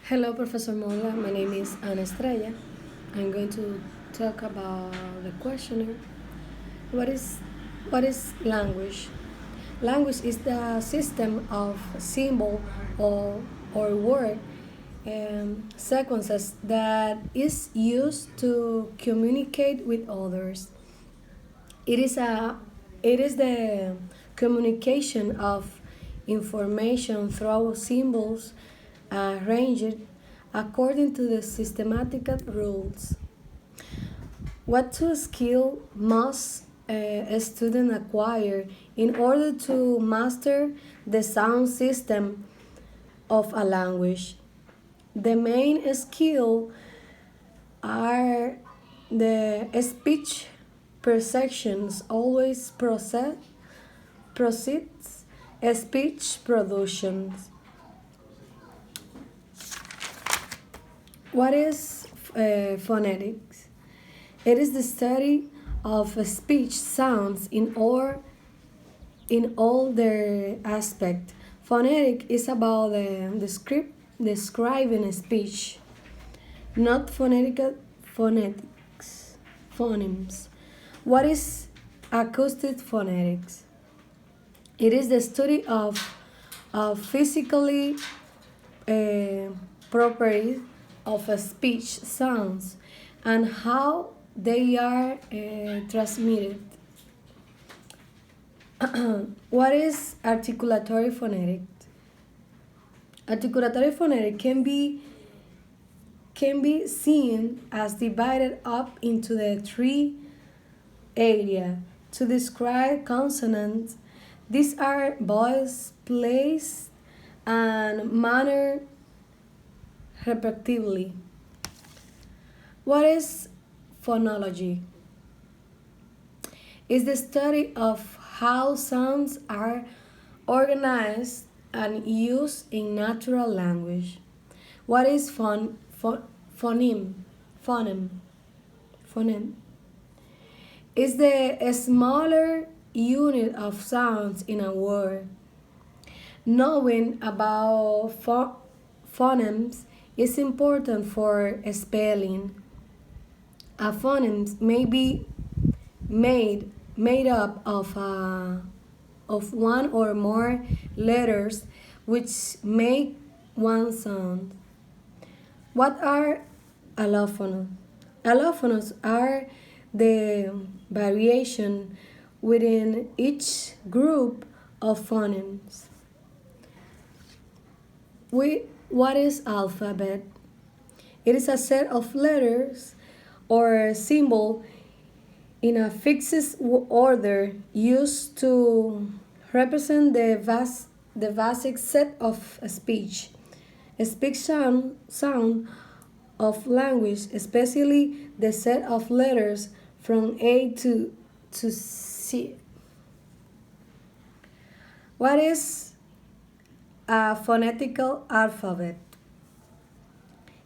Hello, Professor Mola. My name is Ana Estrella. I'm going to talk about the questionnaire. What is what is language? Language is the system of symbol or word sequences that is used to communicate with others. It is a it is the communication of information through symbols arranged according to the systematic rules. What two skill must a student acquire in order to master the sound system of a language? The main skill are the speech perceptions always proceeds speech productions. What is phonetics? It is the study of speech sounds in all their aspect. Phonetic is about the script describing speech, not phonetics, phonemes. What is acoustic phonetics? It is the study of physically properties of a speech sounds and how they are transmitted. What is articulatory phonetic? Articulatory phonetic can be seen as divided up into the three area to describe consonants. These are voice, place, and manner respectively. What is phonology? It's the study of how sounds are organized and used in natural language. What is phoneme? Phoneme. Phoneme is the smaller unit of sounds in a word. Knowing about phonemes is important for spelling. A phoneme may be made up of one or more letters which make one sound. What are allophones? Allophones are the variation within each group of phonemes. What is alphabet? It is a set of letters or symbol in a fixed order used to represent the basic set of speech. A speech sound of language, especially the set of letters from A to C. What is a phonetical alphabet?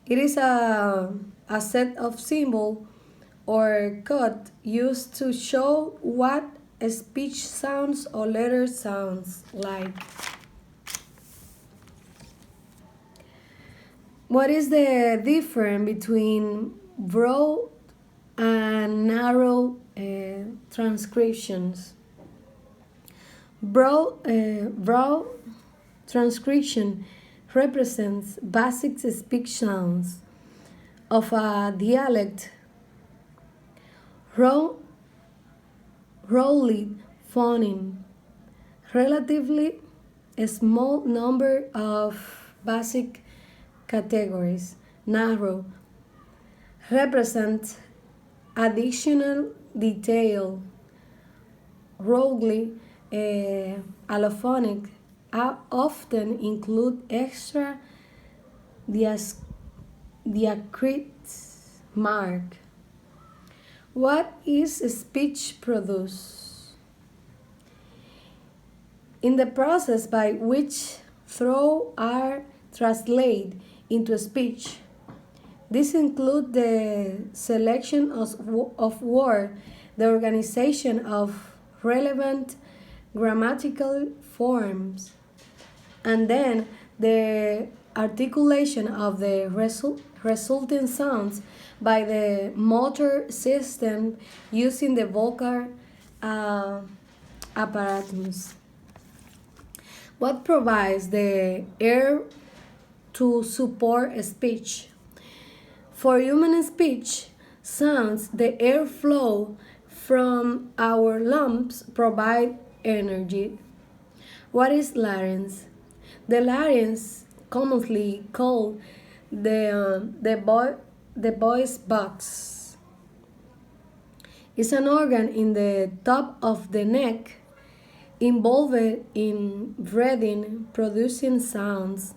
It is a set of symbol or code used to show what a speech sounds or letter sounds like. What is the difference between broad and narrow transcriptions? Broad transcription represents basic speech sounds of a dialect. Rowley phoneme, relatively a small number of basic categories. Narrow represent additional detail. Rowley allophonic often include extra diacritics mark. What is speech produce? In the process by which thoughts are translated into speech. This includes the selection of words, the organization of relevant grammatical forms, and then the articulation of the resulting sounds by the motor system using the vocal uh, apparatus. What provides the air to support speech? For human speech sounds, the airflow from our lungs provide energy. What is larynx? The larynx, commonly called the voice box, is an organ in the top of the neck involved in breathing, producing sounds,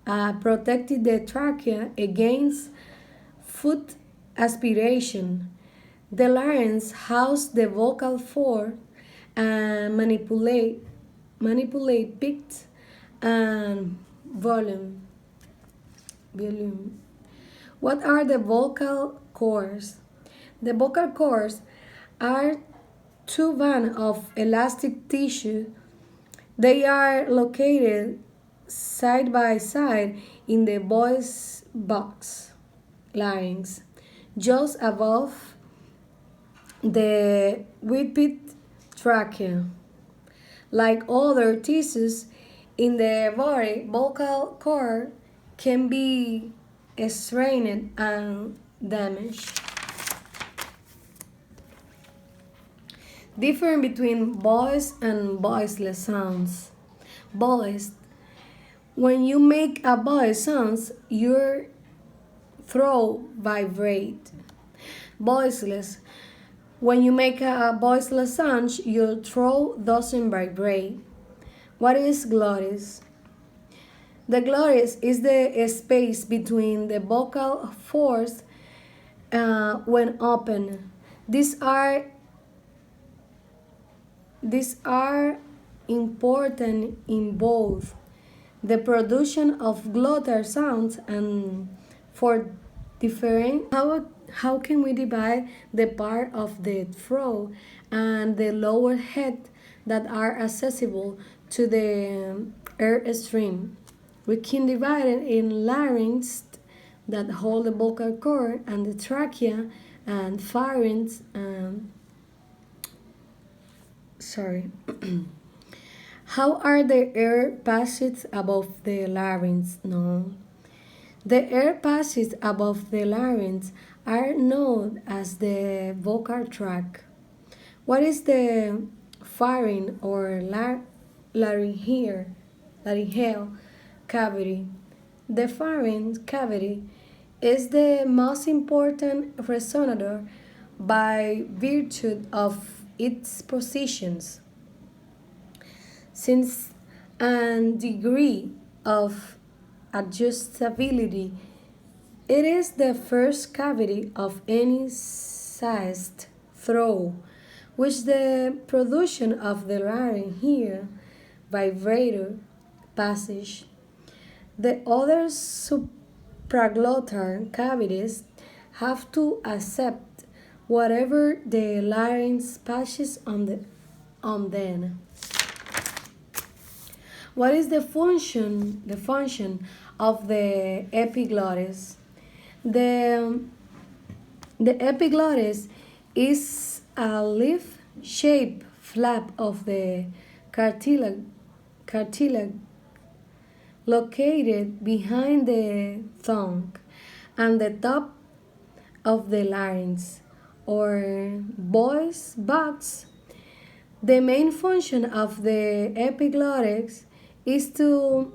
protecting the trachea against food aspiration. The larynx houses the vocal cord and manipulate pitch and volume. Volume. What are the vocal cords? The vocal cords are two bands of elastic tissue. They are located side by side in the voice box, larynx, just above the wiped trachea. Like other tissues in the body, vocal cord can be strained and damaged. Difference between voice and voiceless sounds. Voiced. When you make a voice sound, your throat vibrates. Voiceless. When you make a voiceless sound, your throat doesn't vibrate. What is glottis? The glottis is the space between the vocal folds when open. These are important in both the production of glottal sounds and for different. How can we divide the part of the throat and the lower head that are accessible to the air stream? We can divide it in larynx that hold the vocal cord and the trachea and pharynx and sorry. How are the air passages above the larynx? No. The air passages above the larynx are known as the vocal tract. What is the pharynx or laryngeal cavity? The pharynx cavity is the most important resonator by virtue of its positions. Since a degree of adjustability, it is the first cavity of any sized throat, which the production of the laryngeal vibrator passage. The other supraglottal cavities have to accept whatever the larynx passes on them. What is the function? The function of the epiglottis. The, the epiglottis is a leaf-shaped flap of the cartilage located behind the tongue and the top of the larynx or voice box. The main function of the epiglottis is to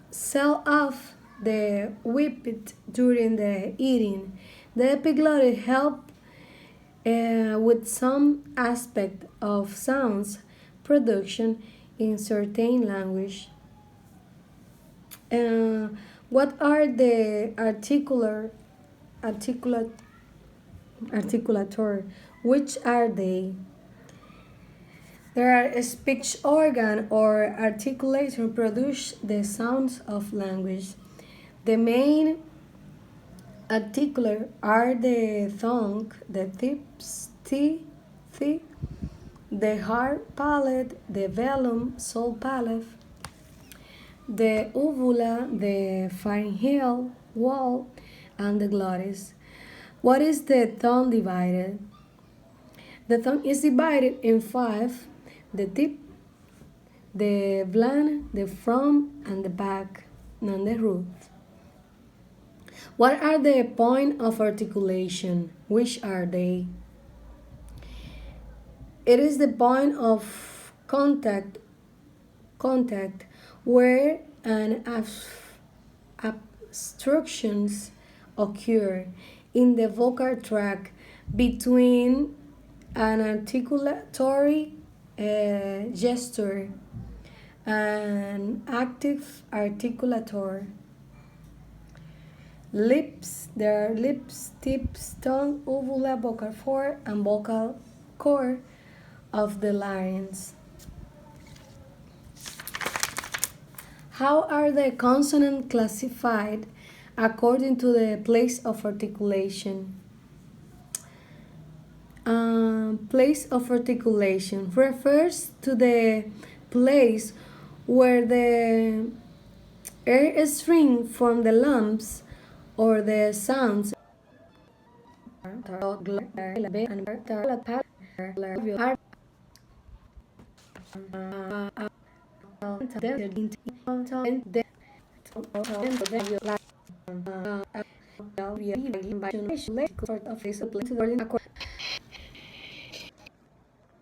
seal off the whippet during the eating. The epiglottis help with some aspect of sounds production in certain language. Uh, what are the articulator? Which are they? There are a speech organ or articulator produce the sounds of language. The main articular are the tongue, the teeth, the hard palate, the velum, soul palate. the uvula, the pharyngeal wall, and the glottis. What is the tongue divided? The tongue is divided in five: the tip, the bland, the front, and the back, and the root. What are the points of articulation? Which are they? It is the point of contact where an obstructions occur in the vocal tract between an articulatory gesture and active articulator. Lips, there are lips, tips, tongue, uvula, vocal cord, and vocal cord of the larynx. How are the consonants classified according to the place of articulation? Place of articulation refers to the place where the air string from the lumps or the sounds